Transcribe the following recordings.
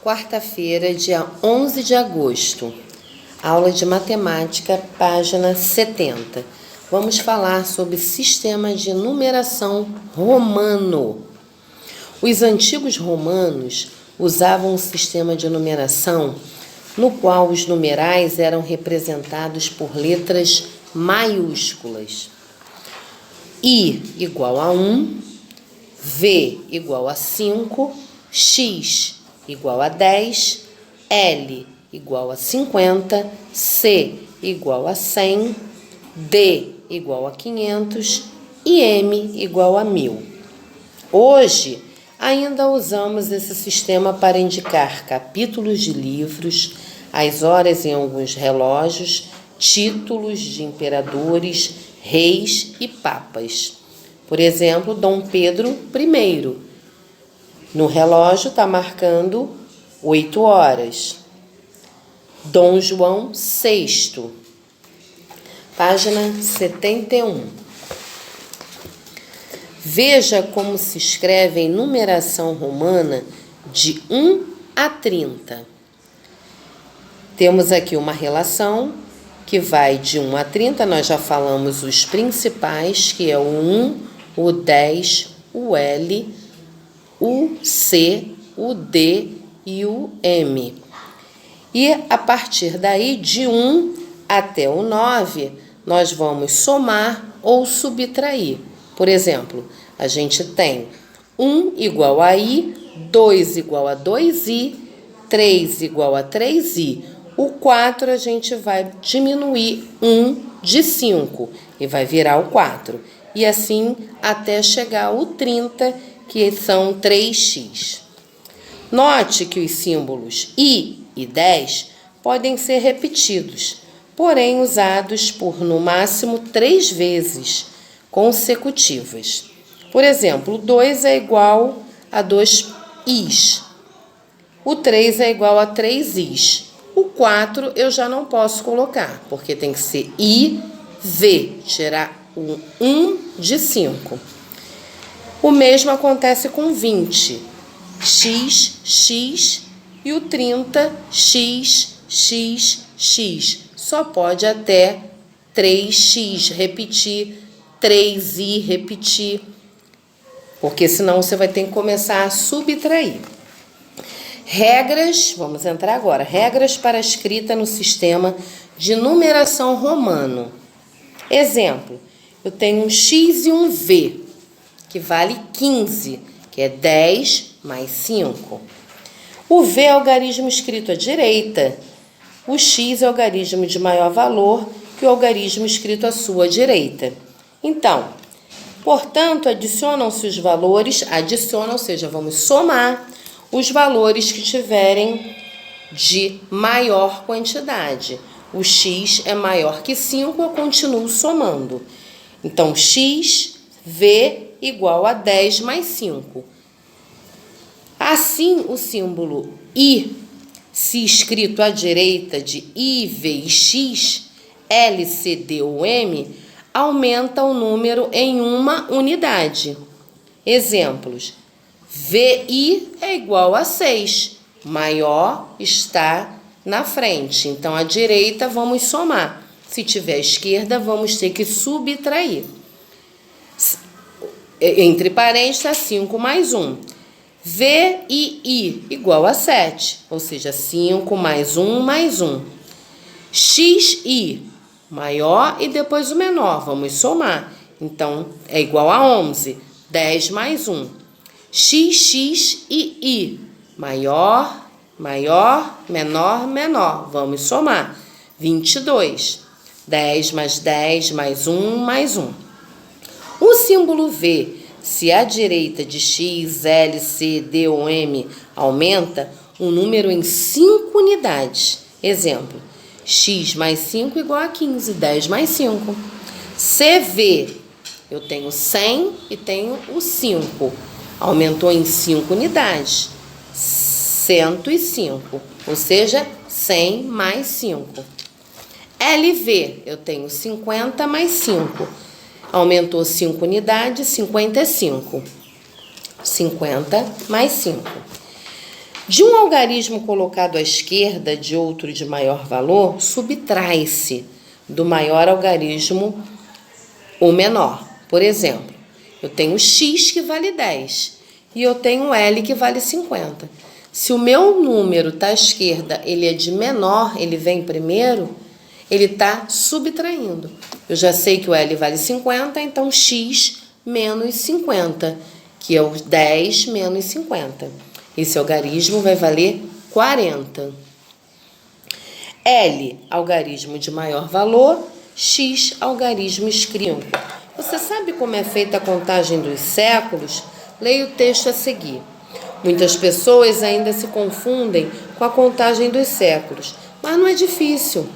Quarta-feira, dia 11 de agosto, aula de matemática, página 70. Vamos falar sobre sistema de numeração romano. Os antigos romanos usavam um sistema de numeração no qual os numerais eram representados por letras maiúsculas. I igual a 1, V igual a 5, X igual a 10, L igual a 50, C igual a 100, D igual a 500 e M igual a 1000. Hoje, ainda usamos esse sistema para indicar capítulos de livros, as horas em alguns relógios, títulos de imperadores, reis e papas. Por exemplo, Dom Pedro I. No relógio está marcando 8 horas. Dom João VI. Página 71. Veja como se escreve em numeração romana de 1 a 30. Temos aqui uma relação que vai de 1 a 30. Nós já falamos os principais, que é o 1, o 10, o L, o C, o D e o M. E a partir daí, de 1 até o 9, nós vamos somar ou subtrair. Por exemplo, a gente tem 1 igual a I, 2 igual a 2I, 3 igual a 3I. O 4 a gente vai diminuir 1 de 5 e vai virar o 4. E assim até chegar ao 30, que são 3x. Note que os símbolos I e 10 podem ser repetidos, porém usados por no máximo 3 vezes consecutivas. Por exemplo, o 2 é igual a 2is. O 3 é igual a 3is. O 4 eu já não posso colocar, porque tem que ser I, V, tirar o 1 de 5. O mesmo acontece com 20. X, X e o 30, X, X, X. Só pode até 3x, repetir, 3i, repetir, porque senão você vai ter que começar a subtrair. Regras, vamos entrar agora, regras para a escrita no sistema de numeração romano. Exemplo, eu tenho um X e um V, que vale 15, que é 10 mais 5. O V é algarismo escrito à direita. O X é algarismo de maior valor que o algarismo escrito à sua direita. Então, portanto, adicionam-se os valores, ou seja, vamos somar os valores que tiverem de maior quantidade. O X é maior que 5, eu continuo somando. Então, X, V igual a 10 mais 5. Assim, o símbolo I, se escrito à direita de I, V e X, L, C, D ou M, aumenta o número em uma unidade. Exemplos. VI é igual a 6. Maior está na frente. Então, à direita, vamos somar. Se tiver à esquerda, vamos ter que subtrair. Entre parênteses, 5 mais 1. VI igual a 7. Ou seja, 5 mais 1 mais 1. XI, maior e depois o menor. Vamos somar. Então, é igual a 11. 10 mais 1. XXII, maior, maior, menor, menor. Vamos somar. 22. 10 mais 10 mais 1 mais 1. O símbolo V, se à direita de X, L, C, D ou M aumenta, o número em 5 unidades. Exemplo, X mais 5 igual a 15, 10 mais 5. CV, eu tenho 100 e tenho o 5. Aumentou em 5 unidades, 105, ou seja, 100 mais 5. LV, eu tenho 50 mais 5. Aumentou 5 unidades, 55. 50 mais 5. De um algarismo colocado à esquerda de outro de maior valor, subtrai-se do maior algarismo o menor. Por exemplo, eu tenho x que vale 10 e eu tenho L que vale 50. Se o meu número está à esquerda, ele é de menor, ele vem primeiro, ele está subtraindo. Eu já sei que o L vale 50, então x menos 50, que é o 10 menos 50. Esse algarismo vai valer 40. L, algarismo de maior valor, x, algarismo escrito. Você sabe como é feita a contagem dos séculos? Leia o texto a seguir. Muitas pessoas ainda se confundem com a contagem dos séculos, mas não é difícil.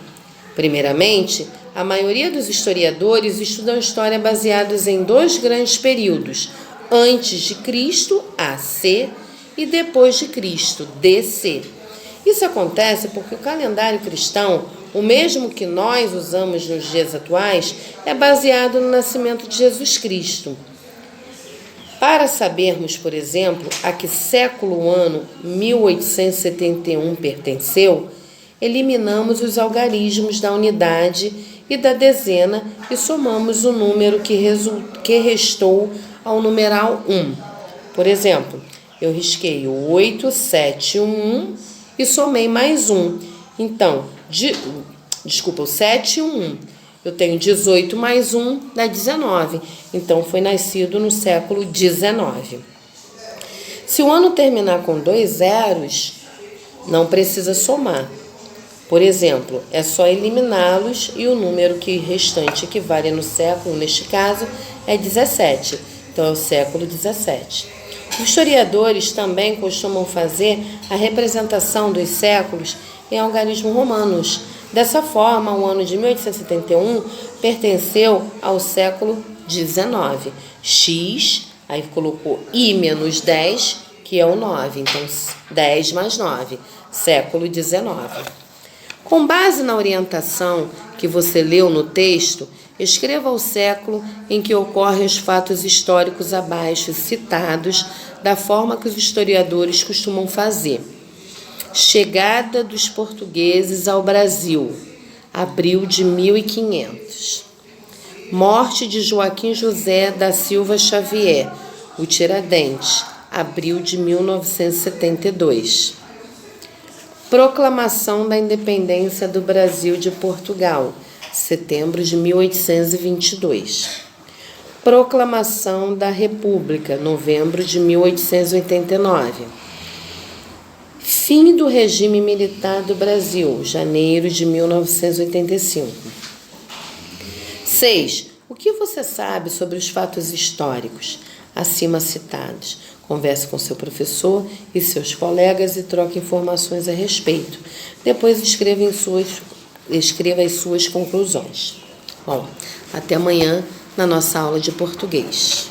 Primeiramente, a maioria dos historiadores estudam história baseados em 2 grandes períodos, antes de Cristo, AC, e depois de Cristo, DC. Isso acontece porque o calendário cristão, o mesmo que nós usamos nos dias atuais, é baseado no nascimento de Jesus Cristo. Para sabermos, por exemplo, a que século o ano 1871 pertenceu, eliminamos os algarismos da unidade e da dezena e somamos o número que restou ao numeral 1. Por exemplo, eu risquei o 871 e somei mais 1. Então, o 7 e o 1. Eu tenho 18 mais 1 dá 19. Então, foi nascido no século 19. Se o ano terminar com 2 zeros, não precisa somar. Por exemplo, é só eliminá-los e o número restante que vale no século, neste caso, é 17. Então, é o século 17. Os historiadores também costumam fazer a representação dos séculos em algarismos romanos. Dessa forma, o ano de 1871 pertenceu ao século 19. X, aí colocou I menos 10, que é o 9. Então, 10 mais 9, século 19. Com base na orientação que você leu no texto, escreva o século em que ocorrem os fatos históricos abaixo citados, da forma que os historiadores costumam fazer. Chegada dos portugueses ao Brasil, abril de 1500. Morte de Joaquim José da Silva Xavier, o Tiradentes, abril de 1972. Proclamação da Independência do Brasil de Portugal, setembro de 1822. Proclamação da República, novembro de 1889. Fim do regime militar do Brasil, janeiro de 1985. 6. O que você sabe sobre os fatos históricos acima citados? Converse com seu professor e seus colegas e troque informações a respeito. Depois escreva as suas conclusões. Bom, até amanhã na nossa aula de português.